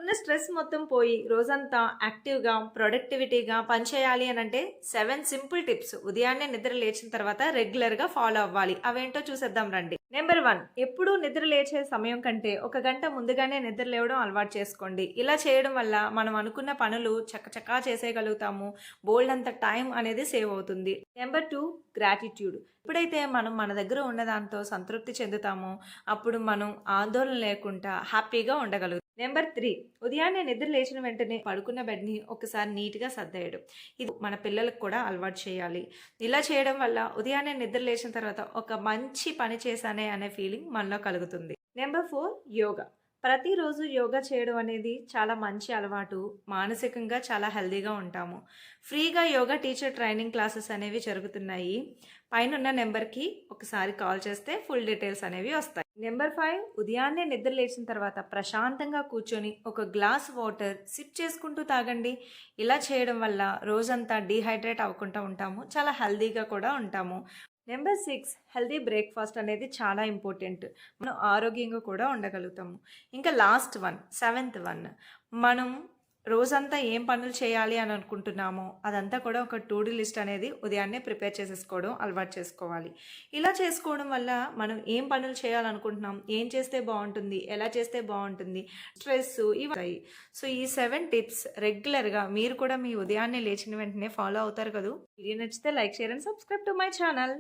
ఉన్న స్ట్రెస్ మొత్తం పోయి రోజంతా యాక్టివ్‌గా, ప్రొడక్టివిటీగా పనిచేయాలి అనంటే 7 సింపుల్ టిప్స్ ఉదయాన్నే నిద్ర లేచిన తర్వాత రెగ్యులర్‌గా ఫాలో అవ్వాలి. అవేంటో చూసేద్దాం రండి. నెంబర్ 1 ఎప్పుడూ నిద్ర లేచే సమయం కంటే ఒక గంట ముందుగానే నిద్ర లేవడం అలవాటు చేసుకోండి. ఇలా చేయడం వల్ల మనం అనుకున్న పనులు చకచకా చేసేయగలుగుతాము. బోలెడంత టైం అనేది సేవ్ అవుతుంది. Number 2 gratitude. ఎప్పుడైతే మనం మన దగ్గర ఉన్న దాంతో సంతృప్తి చెందుతామో అప్పుడు మనం ఆందోళన లేకుండా హ్యాపీగా ఉండగలుగుతాం. నెంబర్ 3 ఉదయాన్నే నిద్ర లేచిన వెంటనే పడుకున్న బెడ్‌ని ఒకసారి నీట్‌గా సర్దేయడం. ఇది మన పిల్లలకు కూడా అలవాటు చేయాలి. ఇలా చేయడం వల్ల ఉదయాన్నే నిద్ర లేచిన తర్వాత ఒక మంచి పని చేశానే అనే ఫీలింగ్ మనలో కలుగుతుంది. నెంబర్ 4 యోగా. ప్రతిరోజు యోగా చేయడం అనేది చాలా మంచి అలవాటు. మానసికంగా చాలా హెల్తీగా ఉంటాము. ఫ్రీగా యోగా టీచర్ ట్రైనింగ్ క్లాసెస్ అనేవి జరుగుతున్నాయి. పైనున్న నెంబర్‌కి ఒకసారి కాల్ చేస్తే ఫుల్ డీటెయిల్స్ అనేవి వస్తాయి. నెంబర్ 5 ఉదయాన్నే నిద్ర లేచిన తర్వాత ప్రశాంతంగా కూర్చొని ఒక గ్లాస్ వాటర్ సిప్ చేసుకుంటూ తాగండి. ఇలా చేయడం వల్ల రోజంతా డీహైడ్రేట్ అవ్వకుండా ఉంటాము. చాలా హెల్తీగా కూడా ఉంటాము. నెంబర్ 6 హెల్తీ బ్రేక్‌ఫాస్ట్ అనేది చాలా ఇంపార్టెంట్. మనం ఆరోగ్యంగా కూడా ఉండగలుగుతాము. ఇంకా లాస్ట్ వన్, సెవెంత్ వన్ మనం రోజంతా ఏం పనులు చేయాలి అని అనుకుంటున్నామో అదంతా కూడా ఒక టు డూ లిస్ట్ అనేది ఉదయాన్నే ప్రిపేర్ చేసేసుకోవడం అలవాటు చేసుకోవాలి. ఇలా చేసుకోవడం వల్ల మనం ఏం పనులు చేయాలనుకుంటున్నాం, ఏం చేస్తే బాగుంటుంది, ఎలా చేస్తే బాగుంటుంది, స్ట్రెస్ ఇవి. సో ఈ 7 టిప్స్ రెగ్యులర్‌గా మీరు కూడా మీ ఉదయాన్నే లేచిన వెంటనే ఫాలో అవుతారు కదూ. వీడియో నచ్చితే like, share and subscribe to my channel.